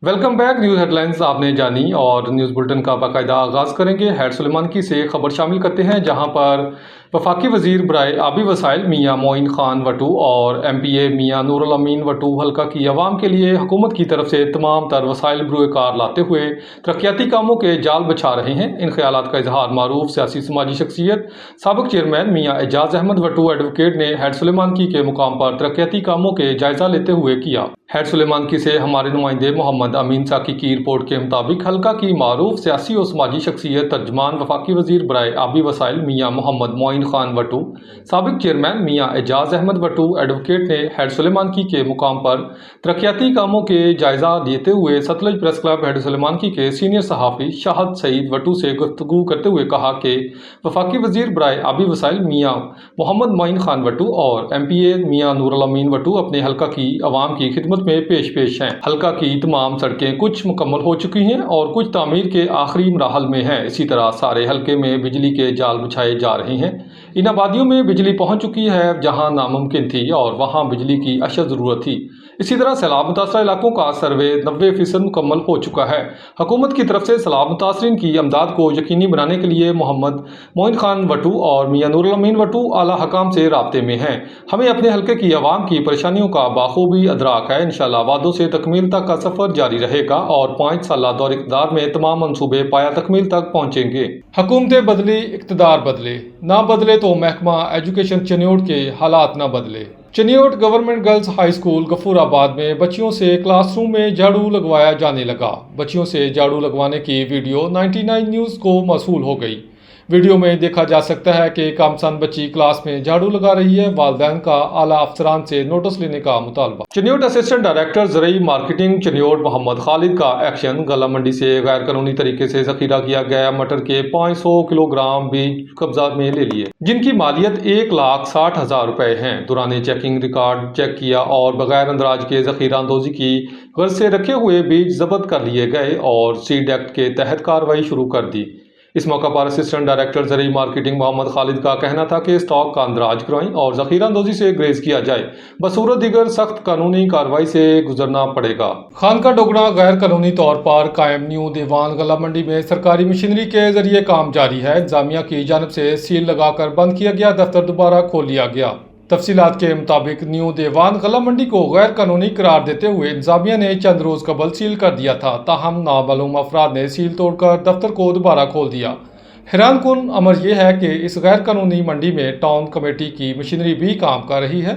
Welcome back. News headlines आपने जानी और न्यूज़ बुलेटिन का बाकायदा आगाज़ करेंगे हैड सुलेमानकी से खबर शामिल करते हैं, जहां पर वफाकी वजीर बराए आबी वसाइल मियाँ मोइन खान वटू और MPA मियाँ नूरुल अमीन वटू हल्का की आवाम के लिए हुकूमत की तरफ से तमाम तर वसाइल बरूए कार लाते हुए तरक्याती कामों के जाल बिछा रहे हैं। इन ख्यालात का इजहार मारूफ सियासी समाजी शख्सियत साबिक चेयरमैन मियाँ एजाज अहमद वटू एडवोकेट ने हैड सुलेमानकी के मुकाम पर तरक्याती कामों के जायजा लेते हुए किया। हैड सुलेमानकी से हमारे नुमाइंदे मोहम्मद अमीन साकी की रिपोर्ट के मुताबिक हल्का की मारूफ सियासी और समाजी शख्सियत तर्जमान वफाकी वजीर बराए आबी वसाइल मियाँ मोहम्मद मोइन खान वटू, साबिक चेयरमैन मियाँ एजाज अहमद वटू एडवोकेट ने हैड सुलेमानकी के मुकाम पर तरक्याती कामों के जायजा लेते हुए Sutlej press club had Sulemanki के सीनियर सहाफ़ी शाहद सईद वटू से गुफ्तगू करते हुए कहा कि वफाकी वजीर बराए आबी वसाइल मियाँ मोहम्मद मोइन खान वटू और MPA मियाँ नूरुल अमीन वटू अपने हल्का की आवाम की खिदमत में पेश हैं। हल्का की तमाम सड़कें कुछ मुकम्मल हो चुकी हैं और कुछ तामीर के आखिरी मराहल में हैं। इसी तरह सारे हल्के में बिजली के जाल बिछाए जा रहे हैं। इन आबादियों में बिजली पहुंच चुकी है जहां नामुमकिन थी और वहां बिजली की अशद ज़रूरत थी। इसी तरह सैलाब मुतासरा इलाकों का सर्वे 90% मुकम्मल हो चुका है। हुकूमत की तरफ से सैलाब मुतासरीन की अमदाद को यकीनी बनाने के लिए मोहम्मद मोइन खान वटू और मियाँ नूरुल अमीन वटू आला हकाम से राब्ते में हैं। हमें अपने हल्के की आवाम की परेशानियों का बाखूबी अदराक है। इंशाअल्लाह वादों से तकमील तक का सफ़र जारी रहेगा और 5 साल दौर इक़्तिदार में तमाम मनसूबे पाया तकमील तक पहुँचेंगे। हुकूमतें बदली, इक़्तिदार बदले, ना बदले तो महकमा एजुकेशन चनियोट के हालात ना बदले। Chiniot government girls high school Ghafoorabad में बच्चियों से क्लासरूम में झाड़ू लगवाया जाने लगा। बच्चियों से झाड़ू लगवाने की वीडियो 99 न्यूज़ को मौसूल हो गई। वीडियो में देखा जा सकता है कि कामसन बच्ची क्लास में झाड़ू लगा रही है। वालिदैन का आला अफसरान से नोटिस लेने का मुतालबा। चनियोट असिस्टेंट डायरेक्टर ज़रई मार्केटिंग चनियोट मोहम्मद खालिद का एक्शन। गला मंडी से गैर कानूनी तरीके से जखीरा किया गया मटर के 500 किलोग्राम बीज कब्जा में ले लिए, जिनकी मालियत 1,60,000 रुपए है। दौरान चेकिंग रिकॉर्ड चेक किया और बगैर अंदराज के जखीरा अंदोजी की गर्ज से रखे हुए बीज जब्त कर लिए गए और सीड एक्ट के तहत कार्रवाई शुरू कर दी। इस मौका पर असिस्टेंट डायरेक्टर ज़रई मार्केटिंग मोहम्मद खालिद का कहना था कि स्टॉक का अंदराज करवाएं और ज़खीरा अंदोजी से ग्रेज किया जाए, बसूरत दीगर सख्त कानूनी कार्रवाई से गुजरना पड़ेगा। खानका डोगरा गैर कानूनी तौर पर कायम न्यू दीवान गला मंडी में सरकारी मशीनरी के जरिए काम जारी है। इंतजामिया की जानब से सील लगाकर बंद किया गया दफ्तर दोबारा खोल लिया गया। तफसीलात के मुताबिक न्यू देवान गला मंडी को गैर कानूनी करार देते हुए इंतजामिया ने चंद रोज कबल सील कर दिया था, ताहम नामालूम अफराद ने सील तोड़कर दफ्तर को दोबारा खोल दिया। हैरान कुन अमर यह है कि इस गैर कानूनी मंडी में टाउन कमेटी की मशीनरी भी काम कर रही है।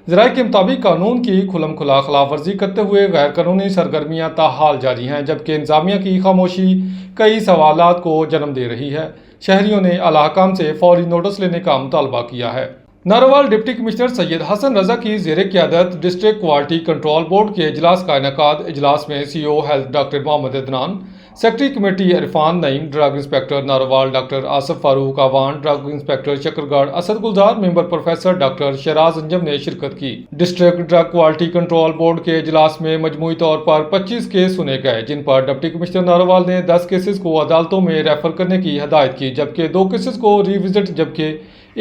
ज़राए के मुताबिक कानून की खुलम खुला खिलाफ वर्जी करते हुए गैर कानूनी सरगर्मियाँ ताहाल जारी हैं, जबकि इंतजामिया की खामोशी कई सवालात को जन्म दे रही है। शहरियों ने आला हकाम से फौरी नोटिस लेने का मुतालबा किया है। नारोवाल डिप्टी कमिश्नर सैयद हसन रजा की ज़ेर क़यादत डिस्ट्रिक्ट क्वालिटी कंट्रोल बोर्ड के इजलास का इनेकाद। इजलास में CO health doctor Mohammad Adnan, secretary committee Irfan Naeem, drug inspector Narowal doctor Asif Farooq Awan, drug inspector Shakargarh Asad Gulzar, member professor doctor Shiraz Anjum ने शिरकत की। District drug quality control board के इजलास में मजमूई तौर पर 25 केस सुने गए, जिन पर डिप्टी कमिश्नर नारोवाल ने 10 केसेस को अदालतों में रेफर करने की हदायत की, जबकि 2 केसेस को रिविजिट, जबकि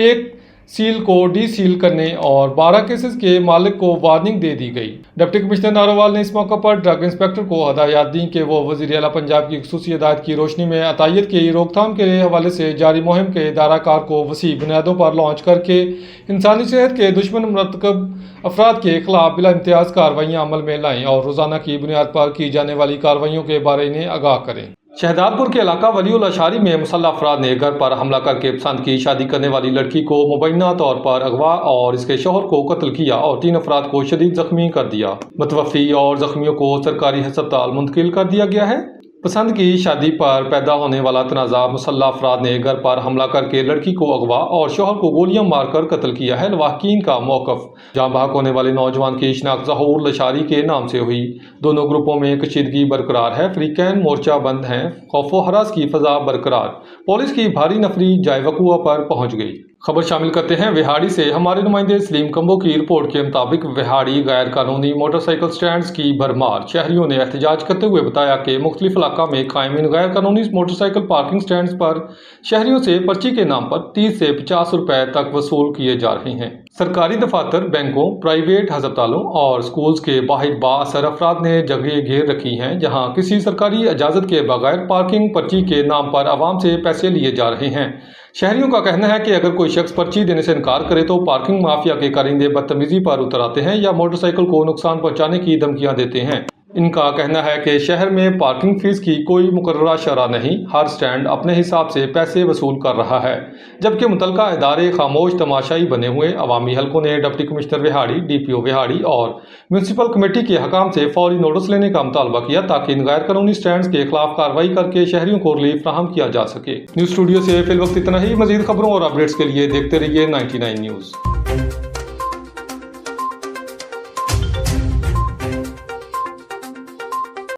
1 सील को डी सील करने और 12 केसेस के मालिक को वार्निंग दे दी गई। डिप्टी कमिश्नर नारोवाल ने इस मौके पर ड्रग इंस्पेक्टर को हदायत दी कि वो वज़ीर आला पंजाब की खुसूसी हिदायत की रोशनी में अतायत की रोकथाम के हवाले से जारी मुहिम के दायराकार को वसी बुनियादों पर लॉन्च करके इंसानी सेहत के दुश्मन मरतकब अफराद के खिलाफ बिला इम्तियाज कार्रवाइयाँ अमल में लाएँ और रोज़ाना की बुनियाद पर की जाने वाली कार्रवाइयों के बारे में आगाह करें। शहदादपुर के इलाका वलीउल अशारी में मुसल्लह अफराद ने घर पर हमला करके पसंद की शादी करने वाली लड़की को मुबैना तौर पर अगवा और इसके शौहर को कत्ल किया और 3 अफराद को शदीद जख्मी कर दिया। मुतवफ़ी और जख्मियों को सरकारी अस्पताल मुंतकिल कर दिया गया है। पसंद की शादी पर पैदा होने वाला तनाज़ा मुसल्लह अफराद ने घर पर हमला करके लड़की को अगवा और शौहर को गोलियां मारकर कत्ल किया है। लवाहकीन का मौक़िफ़ जहाँ भाग होने वाले नौजवान की शिनाख्त ज़हूर लशारी के नाम से हुई। दोनों ग्रुपों में कशीदगी बरकरार है। फ़रीक़ैन मोर्चा बंद हैं। खौफ व हरास की फ़ज़ा बरकरार। पुलिस की भारी नफरी जाए वक़ुआ पर पहुँच गई। खबर शामिल करते हैं विहाड़ी से। हमारे नुमाइंदे सलीम कंबो की रिपोर्ट के मुताबिक विहाड़ी गैर कानूनी मोटरसाइकिल स्टैंड्स की भरमार। शहरियों ने एहतजाज करते हुए बताया कि मुख्तलिफ इलाका में कायम इन गैर कानूनी मोटरसाइकिल पार्किंग स्टैंड्स पर शहरियों से पर्ची के नाम पर 30 से 50 रुपए तक वसूल किए जा रहे हैं। सरकारी दफातर, बैंकों, प्राइवेट हस्पतालों और स्कूल्स के बाहर बाअसर अफराद ने जगह घेर रखी हैं, जहां किसी सरकारी इजाजत के बगैर पार्किंग पर्ची के नाम पर आवाम से पैसे लिए जा रहे हैं। शहरियों का कहना है कि अगर कोई शख्स पर्ची देने से इनकार करे तो पार्किंग माफिया के कारिंदे बदतमीजी पर उतर आते हैं या मोटरसाइकिल को नुकसान पहुंचाने की धमकियां देते हैं। इनका कहना है कि शहर में पार्किंग फीस की कोई मुकर्ररा शरह नहीं, हर स्टैंड अपने हिसाब से पैसे वसूल कर रहा है, जबकि मुतलका इदारे खामोश तमाशाई बने हुए। अवामी हलकों ने deputy commissioner Vehari, DPO Vehari और म्यूनसिपल कमेटी के हकाम से फौरी नोटिस लेने का मुतालबा किया ताकि इन गैर कानूनी स्टैंड्स के खिलाफ कार्रवाई करके शहरियों को रिलीफ फराहम किया जा सके। न्यूज़ स्टूडियो से फिल वक्त इतना ही। मजीद खबरों और अपडेट्स के लिए देखते रहिए 99 न्यूज़।